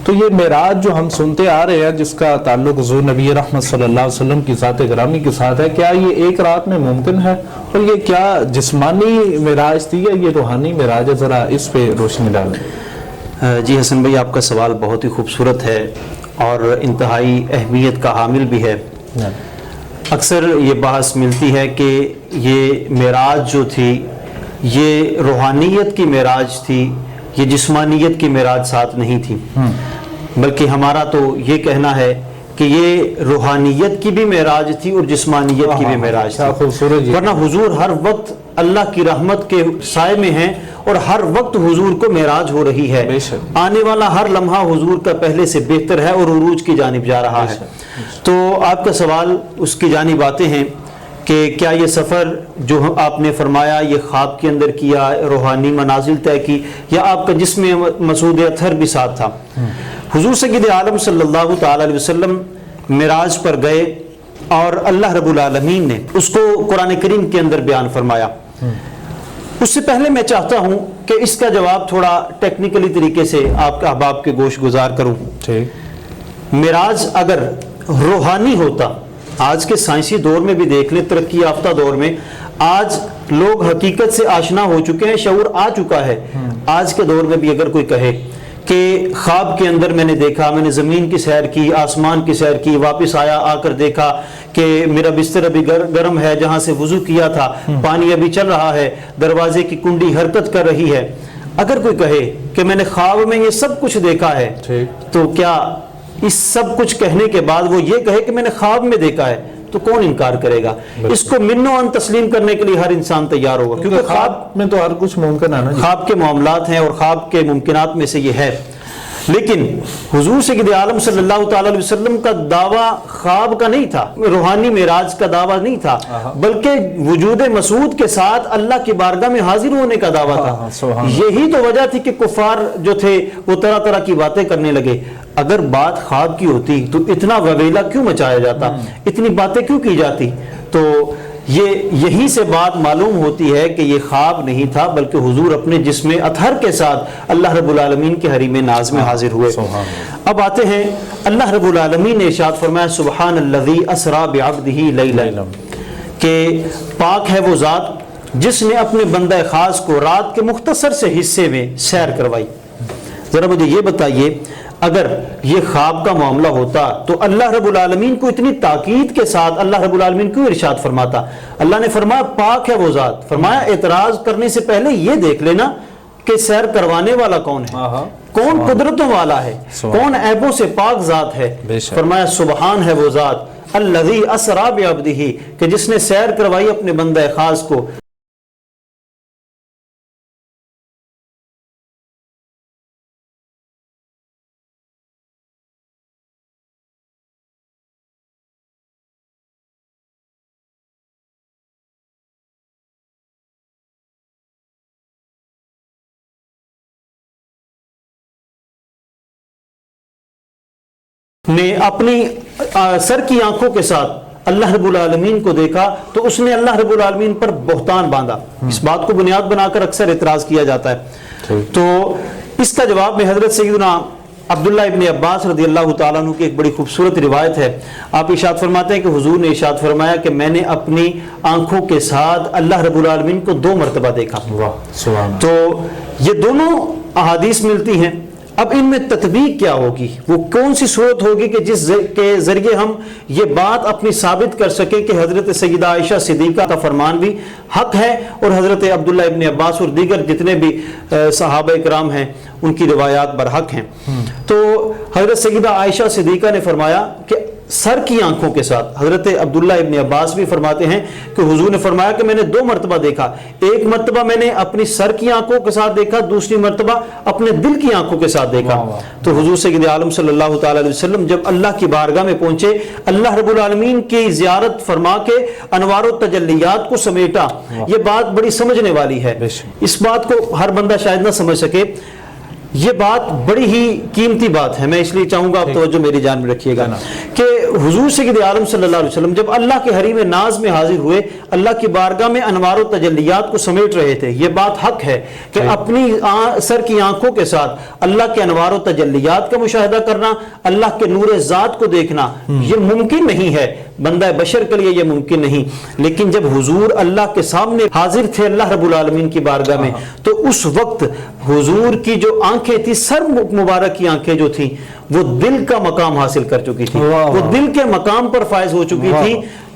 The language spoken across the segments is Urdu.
تو یہ معراج جو ہم سنتے آ رہے ہیں جس کا تعلق حضور نبی رحمت صلی اللہ علیہ وسلم کی ذات گرامی کے ساتھ ہے، کیا یہ ایک رات میں ممکن ہے؟ اور یہ کیا جسمانی معراج تھی یا یہ روحانی معراج ہے؟ ذرا اس پہ روشنی ڈالیں۔ جی حسن بھائی، آپ کا سوال بہت ہی خوبصورت ہے اور انتہائی اہمیت کا حامل بھی ہے۔ اکثر یہ بحث ملتی ہے کہ یہ معراج جو تھی یہ روحانیت کی معراج تھی، یہ جسمانیت کی معراج ساتھ نہیں تھی، بلکہ ہمارا تو یہ کہنا ہے کہ یہ روحانیت کی بھی معراج تھی اور جسمانیت کی بھی معراج تھی، ورنہ حضور ہر وقت اللہ کی رحمت کے سائے میں ہیں اور ہر وقت حضور کو معراج ہو رہی ہے، آنے والا ہر لمحہ حضور کا پہلے سے بہتر ہے اور عروج کی جانب جا رہا ہے۔ تو آپ کا سوال اس کی جانب آتے ہیں کہ کیا یہ سفر جو آپ نے فرمایا یہ خواب کے اندر کیا، روحانی منازل طے کی، یا آپ کا جسم مسعود اطہر بھی ساتھ تھا؟ حضور سید عالم صلی اللہ تعالی علیہ وسلم معراج پر گئے اور اللہ رب العالمین نے اس کو قرآن کریم کے اندر بیان فرمایا۔ اس سے پہلے میں چاہتا ہوں کہ اس کا جواب تھوڑا ٹیکنیکلی طریقے سے آپ کا احباب کے گوش گزار کروں۔ معراج اگر روحانی ہوتا، آج کے سائنسی دور میں بھی دیکھ لیں، ترقی یافتہ دور میں آج لوگ حقیقت سے آشنا ہو چکے ہیں، شعور آ چکا ہے۔ آج کے دور میں بھی اگر کوئی کہے کہ خواب کے اندر میں نے دیکھا، میں نے زمین کی سیر کی، آسمان کی سیر کی، واپس آیا، آ کر دیکھا کہ میرا بستر ابھی گرم ہے، جہاں سے وضو کیا تھا پانی ابھی چل رہا ہے، دروازے کی کنڈی حرکت کر رہی ہے، اگر کوئی کہے کہ میں نے خواب میں یہ سب کچھ دیکھا ہے، تو کیا اس سب کچھ کہنے کے بعد وہ یہ کہے کہ میں نے خواب میں دیکھا ہے، تو کون انکار کرے گا؟ اس کو منو ان تسلیم کرنے کے لیے ہر انسان تیار ہوگا، کیونکہ خواب میں تو ہر کچھ ممکن ہے نا، خواب کے معاملات ہیں اور خواب کے ممکنات میں سے یہ ہے۔ لیکن حضور سید عالم صلی اللہ تعالی علیہ وسلم کا دعویٰ خواب کا نہیں تھا، روحانی معراج کا دعویٰ نہیں تھا، بلکہ وجود مسعود کے ساتھ اللہ کی بارگاہ میں حاضر ہونے کا دعویٰ تھا۔ یہی تو وجہ تھی کہ کفار جو تھے وہ طرح طرح کی باتیں کرنے لگے۔ اگر بات خواب کی ہوتی تو اتنا وویلا کیوں مچایا جاتا، اتنی باتیں کیوں کی جاتی؟ تو یہی سے بات معلوم ہوتی ہے کہ یہ خواب نہیں تھا، بلکہ حضور اپنے جسم اطہر کے ساتھ اللہ رب العالمین کے حریم ناز میں حاضر ہوئے۔ اب آتے ہیں، اللہ رب العالمین نے ارشاد فرمایا سبحان الذی اسری بعبدہ لیلا، کہ پاک ہے وہ ذات جس نے اپنے بندہ خاص کو رات کے مختصر سے حصے میں سیر کروائی۔ ذرا مجھے یہ بتائیے، اگر یہ خواب کا معاملہ ہوتا تو اللہ رب العالمین کو اتنی تاکید کے ساتھ اللہ رب العالمین کیوں ارشاد فرماتا؟ اللہ نے فرمایا پاک ہے وہ ذات، فرمایا اعتراض کرنے سے پہلے یہ دیکھ لینا کہ سیر کروانے والا کون ہے، کون قدرتوں والا ہے، کون عیبوں سے پاک ذات ہے۔ فرمایا سبحان ہے وہ ذات الذی اسری بعبدہ، کہ جس نے سیر کروائی اپنے بندہ خاص کو۔ نے اپنی سر کی آنکھوں کے ساتھ اللہ رب العالمین کو دیکھا تو اس نے اللہ رب العالمین پر بہتان باندھا۔ اس بات کو بنیاد بنا کر اکثر اعتراض کیا جاتا ہے۔ تو اس کا جواب میں حضرت سیدنا عبداللہ ابن عباس رضی اللہ تعالیٰ عنہ کی ایک بڑی خوبصورت روایت ہے۔ آپ ارشاد فرماتے ہیں کہ حضور نے ارشاد فرمایا کہ میں نے اپنی آنکھوں کے ساتھ اللہ رب العالمین کو 2 مرتبہ دیکھا۔ تو یہ دونوں احادیث ملتی ہیں۔ اب ان میں تطبیق کیا ہوگی، وہ کون سی صورت ہوگی کہ جس کے ذریعے ہم یہ بات اپنی ثابت کر سکیں کہ حضرت سیدہ عائشہ صدیقہ کا فرمان بھی حق ہے اور حضرت عبداللہ ابن عباس اور دیگر جتنے بھی صحابہ کرام ہیں ان کی روایات برحق ہیں۔ تو حضرت سیدہ عائشہ صدیقہ نے فرمایا کہ سر کی آنکھوں کے ساتھ، حضرت عبداللہ ابن عباس بھی فرماتے ہیں کہ حضور نے فرمایا کہ میں نے 2 مرتبہ دیکھا، ایک مرتبہ میں نے اپنی سر کی آنکھوں کے ساتھ دیکھا، دوسری مرتبہ اپنے دل کی آنکھوں کے ساتھ دیکھا۔ تو حضور سید عالم صلی اللہ تعالی علیہ وسلم جب اللہ کی بارگاہ میں پہنچے، اللہ رب العالمین کی زیارت فرما کے انوار و تجلیات کو سمیٹا، یہ بات بڑی سمجھنے والی ہے۔ اس بات کو ہر بندہ شاید نہ سمجھ سکے، یہ بات بڑی ہی قیمتی بات ہے، میں اس لیے چاہوں گا آپ توجہ میری جان میں رکھیے گا کہ حضور سید عالم صلی اللہ علیہ وسلم جب اللہ کے حریم ناز میں حاضر ہوئے، اللہ کی بارگاہ میں انوار و تجلیات کو سمیٹ رہے تھے. یہ بات حق ہے کہ اپنی سر کی آنکھوں کے ساتھ اللہ کے انوار و تجلیات کا مشاہدہ کرنا، اللہ کے نور ذات کو دیکھنا یہ ممکن نہیں ہے، بندہ بشر کے لیے یہ ممکن نہیں. لیکن جب حضور اللہ کے سامنے حاضر تھے اللہ رب العالمین کی بارگاہ میں، تو اس وقت حضور کی جو آنکھیں تھی، سر مبارک کی آنکھیں جو تھیں، وہ دل کا مقام حاصل کر چکی تھی، وہ دل کے مقام پر فائز ہو چکی تھی.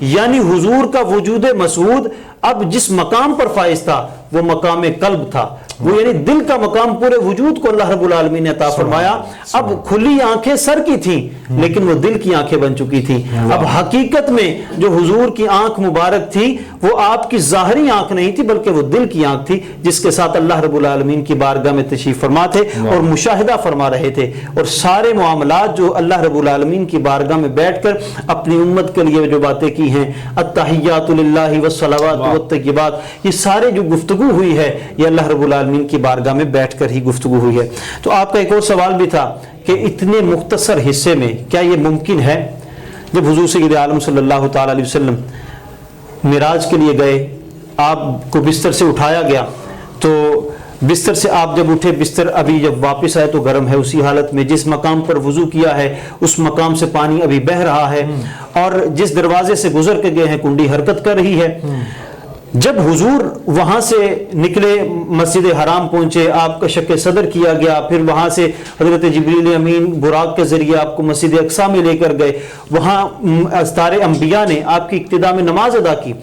یعنی حضور کا وجود مسعود اب جس مقام پر فائز تھا وہ مقام قلب تھا، وہ یعنی دل کا مقام پورے وجود کو اللہ رب العالمین نے عطا فرمایا. اب کھلی آنکھیں سر کی تھیں لیکن وہ دل کی آنکھیں بن چکی تھی. اب حقیقت میں جو حضور کی آنکھ مبارک تھی وہ آپ کی ظاہری آنکھ نہیں تھی بلکہ وہ دل کی آنکھ تھی، جس کے ساتھ اللہ رب العالمین کی بارگاہ میں تشریف فرما تھے اور مشاہدہ فرما رہے تھے. اور سارے معاملات جو اللہ رب العالمین کی بارگاہ میں بیٹھ کر اپنی امت کے لیے جو باتیں کی ہیں، التحیات للہ والصلوات والطیبات، یہ سارے جو گفتگو ہوئی ہے یہ اللہ رب العالمین کی بارگاہ میں بیٹھ کر ہی گفتگو ہوئی ہے. تو آپ کا ایک اور سوال بھی تھا کہ اتنے مختصر حصے میں کیا یہ ممکن ہے؟ جب حضور سید عالم صلی اللہ تعالی علیہ وسلم معراج کے لیے گئے، آپ کو بستر سے اٹھایا گیا، تو بستر سے آپ جب اٹھے، بستر ابھی جب واپس آئے تو گرم ہے، اسی حالت میں جس مقام پر وضو کیا ہے اس مقام سے پانی ابھی بہہ رہا ہے، اور جس دروازے سے گزر کے گئے ہیں کنڈی حرکت کر رہی ہے. جب حضور وہاں سے نکلے، مسجد حرام پہنچے، آپ کا شق صدر کیا گیا، پھر وہاں سے حضرت جبریل امین براق کے ذریعے آپ کو مسجد اقصیٰ میں لے کر گئے، وہاں استار انبیاء نے آپ کی ابتدا میں نماز ادا کی.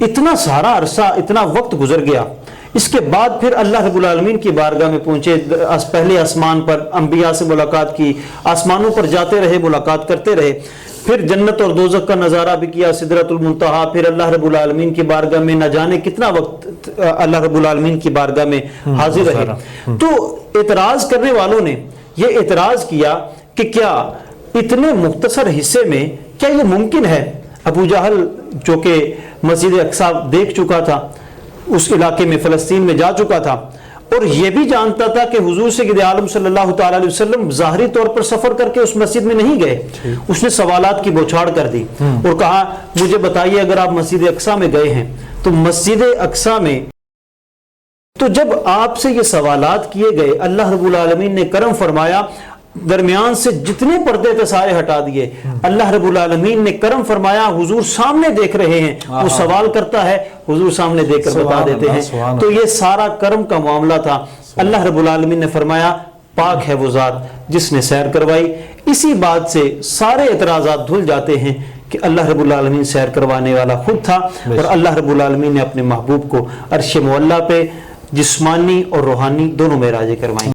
اتنا سارا عرصہ، اتنا وقت گزر گیا. اس کے بعد پھر اللہ رب العالمین کی بارگاہ میں پہنچے، پہلے آسمان پر انبیاء سے ملاقات کی، آسمانوں پر جاتے رہے، ملاقات کرتے رہے، پھر جنت اور دوزخ کا نظارہ بھی کیا، سدرۃ المنتہا، پھر اللہ رب العالمین کی بارگاہ میں نہ جانے کتنا وقت اللہ رب العالمین کی بارگاہ میں حاضر رہے. تو اعتراض کرنے والوں نے یہ اعتراض کیا کہ کیا اتنے مختصر حصے میں کیا یہ ممکن ہے؟ ابو جہل جو کہ مسجد اقصیٰ دیکھ چکا تھا، اس علاقے میں فلسطین میں جا چکا تھا، اور یہ بھی جانتا تھا کہ حضور سید عالم صلی اللہ تعالی علیہ وسلم ظاہری طور پر سفر کر کے اس مسجد میں نہیں گئے. اس نے سوالات کی بوچھاڑ کر دی اور کہا مجھے بتائیے اگر آپ مسجد اقصیٰ میں گئے ہیں تو مسجد اقصیٰ میں، تو جب آپ سے یہ سوالات کیے گئے اللہ رب العالمین نے کرم فرمایا، درمیان سے جتنے پردے تھے سارے ہٹا دیے. اللہ رب العالمین نے کرم فرمایا، حضور سامنے دیکھ رہے ہیں، وہ سوال کرتا ہے حضور سامنے دیکھ کر بتا دیتے ہیں. تو یہ سارا کرم کا معاملہ تھا. اللہ رب العالمین نے فرمایا پاک ہے وہ ذات جس نے سیر کروائی. اسی بات سے سارے اعتراضات دھل جاتے ہیں کہ اللہ رب العالمین سیر کروانے والا خود تھا، اور اللہ رب العالمین نے اپنے محبوب کو عرش معلیٰ پہ جسمانی اور روحانی دونوں معراجیں کروائیں.